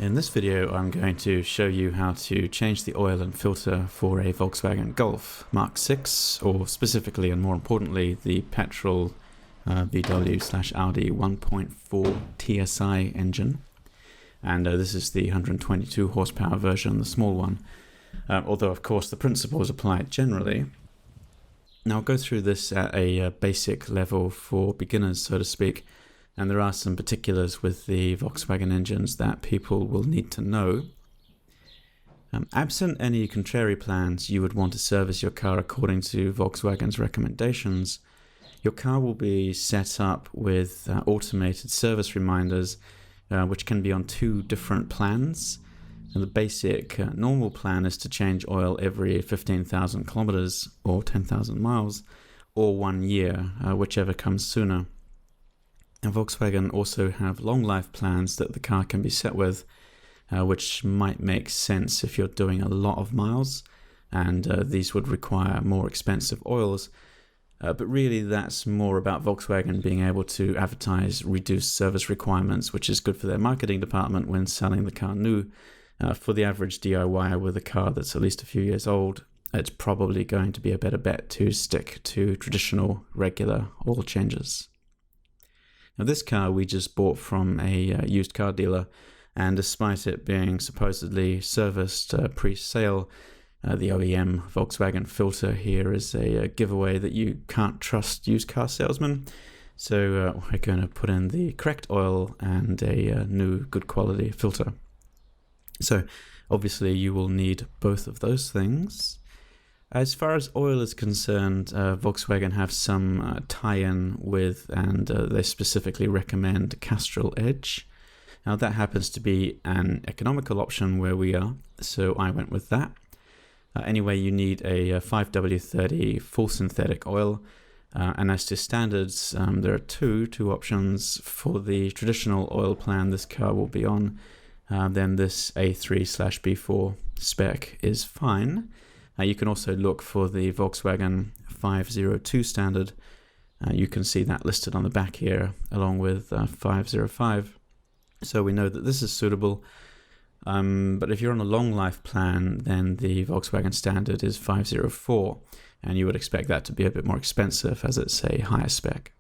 In this video, I'm going to show you how to change the oil and filter for a Volkswagen Golf Mk6, or specifically and more importantly, the petrol VW/Audi 1.4 TSI engine. And this is the 122 horsepower version, the small one. Although, of course, the principles apply generally. Now, I'll go through this at a basic level for beginners, so to speak. And there are some particulars with the Volkswagen engines that people will need to know. Absent any contrary plans, you would want to service your car according to Volkswagen's recommendations. Your car will be set up with automated service reminders, which can be on two different plans. And the basic normal plan is to change oil every 15,000 kilometers or 10,000 miles, or 1 year, whichever comes sooner. And Volkswagen also have long life plans that the car can be set with, which might make sense if you're doing a lot of miles, and these would require more expensive oils. But really that's more about Volkswagen being able to advertise reduced service requirements, which is good for their marketing department when selling the car new. For the average DIYer with a car that's at least a few years old, it's probably going to be a better bet to stick to traditional regular oil changes. Now, this car we just bought from a used car dealer, and despite it being supposedly serviced pre-sale, the OEM Volkswagen filter here is a giveaway that you can't trust used car salesmen. So we're going to put in the correct oil and a new good quality filter. So obviously you will need both of those things. As far as oil is concerned, Volkswagen have some tie-in with, and they specifically recommend Castrol Edge. Now that happens to be an economical option where we are, so I went with that. Anyway, you need a 5W30 full synthetic oil, and as to standards, there are two options. For the traditional oil plan this car will be on, then this A3/B4 spec is fine. You can also look for the Volkswagen 502 standard. You can see that listed on the back here, along with 505. So we know that this is suitable. But if you're on a long life plan, then the Volkswagen standard is 504, and you would expect that to be a bit more expensive as it's a higher spec.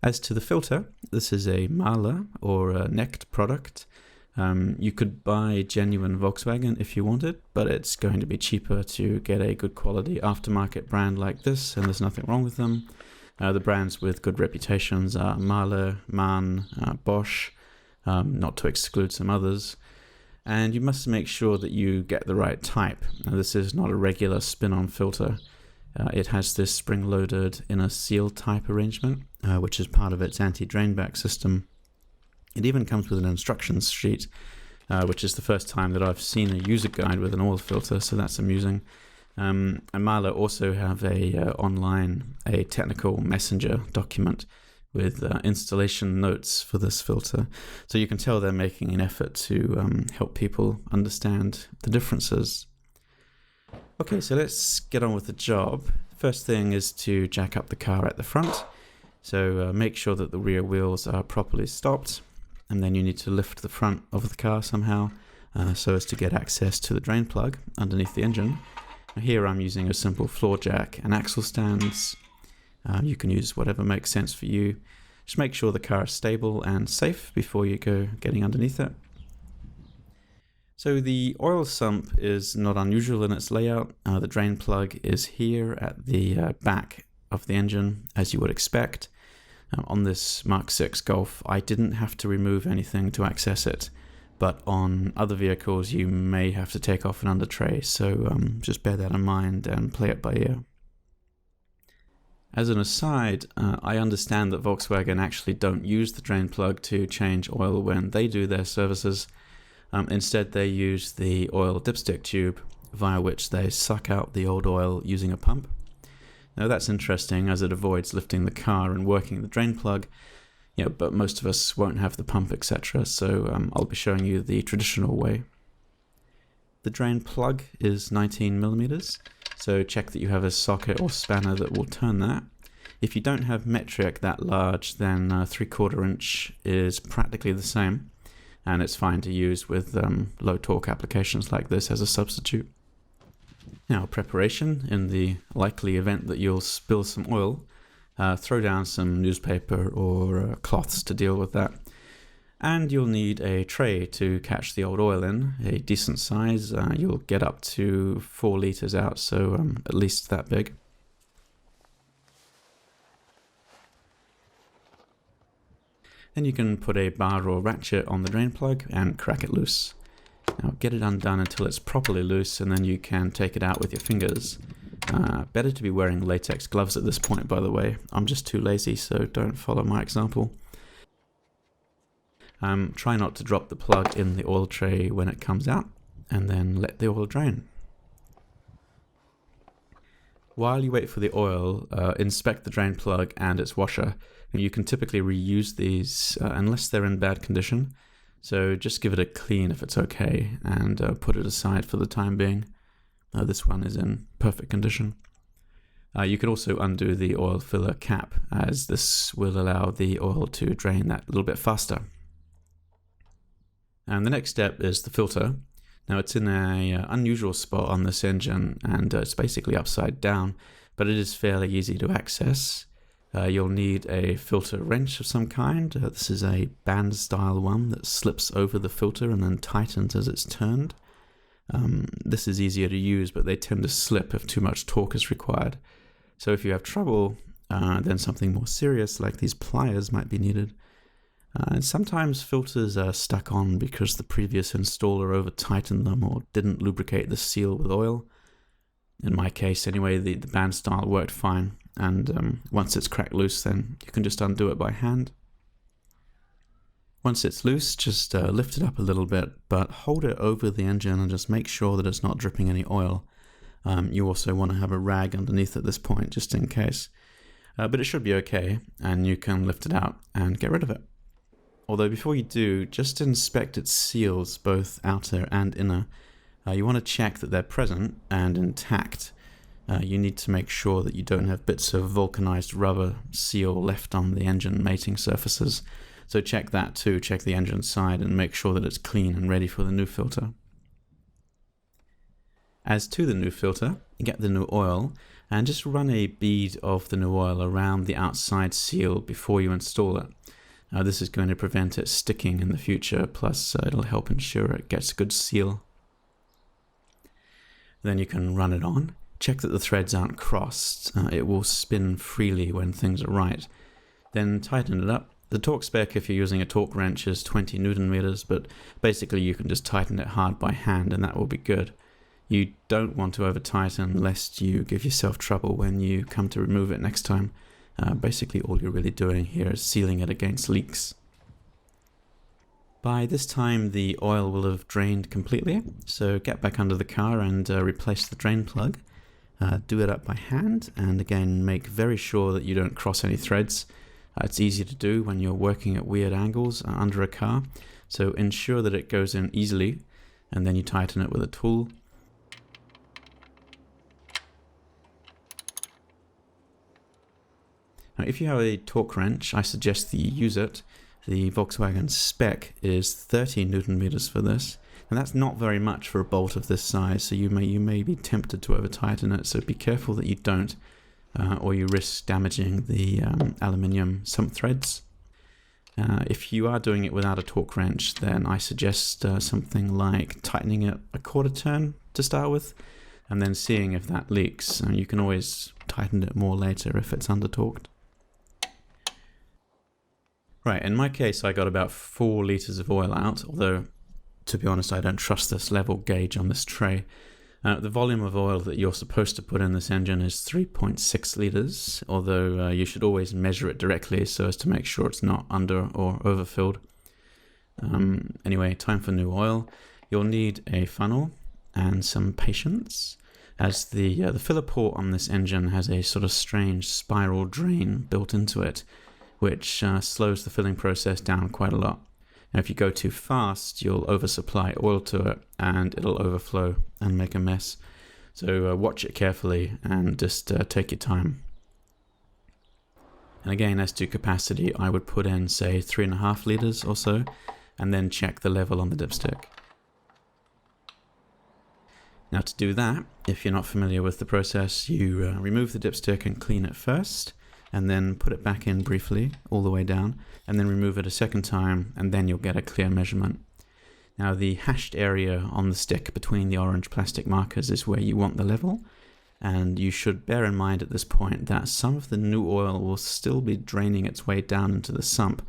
As to the filter, this is a Mahler or a Necht product. You could buy genuine Volkswagen if you wanted, but it's going to be cheaper to get a good quality aftermarket brand like this, and there's nothing wrong with them. The brands with good reputations are Mahler, Mann, Bosch, not to exclude some others. And you must make sure that you get the right type. Now, this is not a regular spin-on filter. It has this spring-loaded inner seal type arrangement, which is part of its anti-drainback system. It even comes with an instructions sheet, which is the first time that I've seen a user guide with an oil filter, so that's amusing. And Mahler also have a technical messenger document with installation notes for this filter. So you can tell they're making an effort to help people understand the differences. Okay, so let's get on with the job. First thing is to jack up the car at the front. So make sure that the rear wheels are properly stopped. And then you need to lift the front of the car somehow so as to get access to the drain plug underneath the engine. Here I'm using a simple floor jack and axle stands. You can use whatever makes sense for you. Just make sure the car is stable and safe before you go getting underneath it. So the oil sump is not unusual in its layout. The drain plug is here at the back of the engine, as you would expect. On this Mk6 Golf, I didn't have to remove anything to access it, but on other vehicles you may have to take off an under tray, so just bear that in mind and play it by ear. As an aside, I understand that Volkswagen actually don't use the drain plug to change oil when they do their services. Instead they use the oil dipstick tube, via which they suck out the old oil using a pump. Now that's interesting, as it avoids lifting the car and working the drain plug, but most of us won't have the pump, etc. So I'll be showing you the traditional way. The drain plug is 19 millimeters, so check that you have a socket or spanner that will turn that. If you don't have metric that large, then 3/4 inch is practically the same. and it's fine to use with low torque applications like this as a substitute. Now, preparation. In the likely event that you'll spill some oil, throw down some newspaper or cloths to deal with that. And you'll need a tray to catch the old oil in, a decent size. You'll get up to 4 liters out, so at least that big. Then you can put a bar or ratchet on the drain plug and crack it loose. Now get it undone until it's properly loose, and then you can take it out with your fingers. Better to be wearing latex gloves at this point, by the way. I'm just too lazy, so don't follow my example. Try not to drop the plug in the oil tray when it comes out, and then let the oil drain. While you wait for the oil, inspect the drain plug and its washer. You can typically reuse these unless they're in bad condition, so just give it a clean if it's okay, and put it aside for the time being. This one is in perfect condition. You can also undo the oil filler cap, as this will allow the oil to drain that little bit faster. And the next step is the filter. Now it's in an unusual spot on this engine, and it's basically upside down, but it is fairly easy to access. You'll need a filter wrench of some kind. This is a band style one that slips over the filter and then tightens as it's turned. This is easier to use, but they tend to slip if too much torque is required. So if you have trouble, then something more serious like these pliers might be needed. And sometimes filters are stuck on because the previous installer over-tightened them or didn't lubricate the seal with oil. In my case anyway, the band style worked fine, and once it's cracked loose, then you can just undo it by hand. Once it's loose, just lift it up a little bit, but hold it over the engine and just make sure that it's not dripping any oil. You also want to have a rag underneath at this point, just in case. But it should be okay, and you can lift it out and get rid of it. Although before you do, just inspect its seals, both outer and inner. You want to check that they're present and intact. You need to make sure that you don't have bits of vulcanized rubber seal left on the engine mating surfaces. So check that too, check the engine side and make sure that it's clean and ready for the new filter. As to the new filter, get the new oil and just run a bead of the new oil around the outside seal before you install it. This is going to prevent it sticking in the future, plus it'll help ensure it gets a good seal. Then you can run it on. Check that the threads aren't crossed. It will spin freely when things are right. Then tighten it up. The torque spec, if you're using a torque wrench, is 20 Newton meters, but basically you can just tighten it hard by hand and that will be good. You don't want to over tighten lest you give yourself trouble when you come to remove it next time. Basically all you're really doing here is sealing it against leaks. By this time the oil will have drained completely, so get back under the car and replace the drain plug. Do it up by hand, and again make very sure that you don't cross any threads. It's easy to do when you're working at weird angles under a car, so ensure that it goes in easily and then you tighten it with a tool. Now, if you have a torque wrench, I suggest that you use it. The Volkswagen spec is 30 Newton meters for this, and that's not very much for a bolt of this size, so you may be tempted to over tighten it, so be careful that you don't, or you risk damaging the aluminium sump threads. If you are doing it without a torque wrench, then I suggest something like tightening it a quarter turn to start with, and then seeing if that leaks. You can always tighten it more later if it's under torqued. Right, in my case I got about 4 liters of oil out, although to be honest I don't trust this level gauge on this tray. The volume of oil that you're supposed to put in this engine is 3.6 liters, although you should always measure it directly so as to make sure it's not under or overfilled. Anyway, time for new oil. You'll need a funnel and some patience, as the filler port on this engine has a sort of strange spiral drain built into it, which slows the filling process down quite a lot. Now, if you go too fast, you'll oversupply oil to it and it'll overflow and make a mess. So watch it carefully and just take your time. And again, as to capacity, I would put in, say, 3.5 liters or so. and then check the level on the dipstick. Now to do that, if you're not familiar with the process, you remove the dipstick and clean it first, and then put it back in briefly all the way down, and then remove it a second time, and then you'll get a clear measurement. Now the hashed area on the stick between the orange plastic markers is where you want the level, and you should bear in mind at this point that some of the new oil will still be draining its way down into the sump,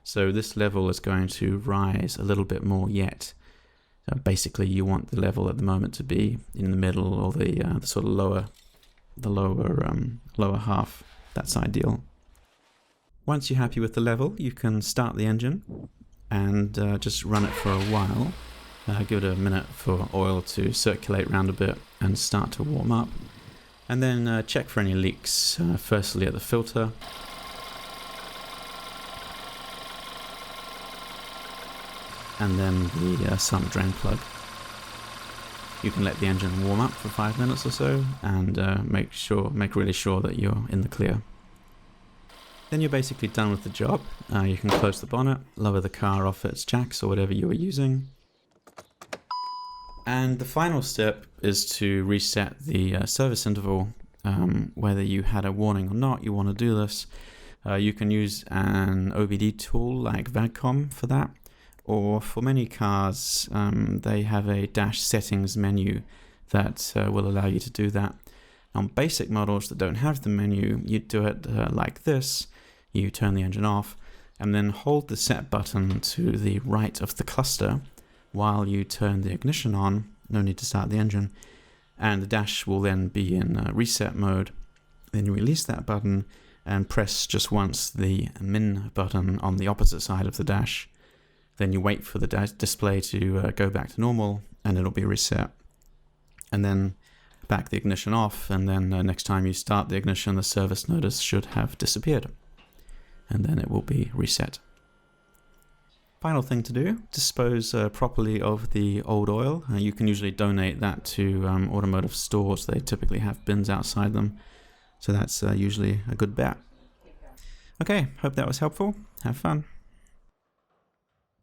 so this level is going to rise a little bit more yet. So basically you want the level at the moment to be in the middle, or the sort of lower half. That's ideal. Once you're happy with the level, you can start the engine and just run it for a while. Give it a minute for oil to circulate around a bit and start to warm up. And then check for any leaks, firstly at the filter. And then the sump drain plug. You can let the engine warm up for 5 minutes or so, and make really sure that you're in the clear. Then you're basically done with the job. You can close the bonnet, lower the car off its jacks or whatever you were using. And the final step is to reset the service interval. Whether you had a warning or not, you want to do this. You can use an OBD tool like VAGCOM for that. Or for many cars, they have a dash settings menu that will allow you to do that. On basic models that don't have the menu, you do it like this. You turn the engine off and then hold the set button to the right of the cluster while you turn the ignition on. No need to start the engine. And the dash will then be in reset mode. Then you release that button and press just once the min button on the opposite side of the dash. Then you wait for the display to go back to normal, and it'll be reset. And then back the ignition off, and then next time you start the ignition, the service notice should have disappeared. And then it will be reset. Final thing to do, dispose properly of the old oil. You can usually donate that to automotive stores. They typically have bins outside them. So that's usually a good bet. Okay, hope that was helpful. Have fun.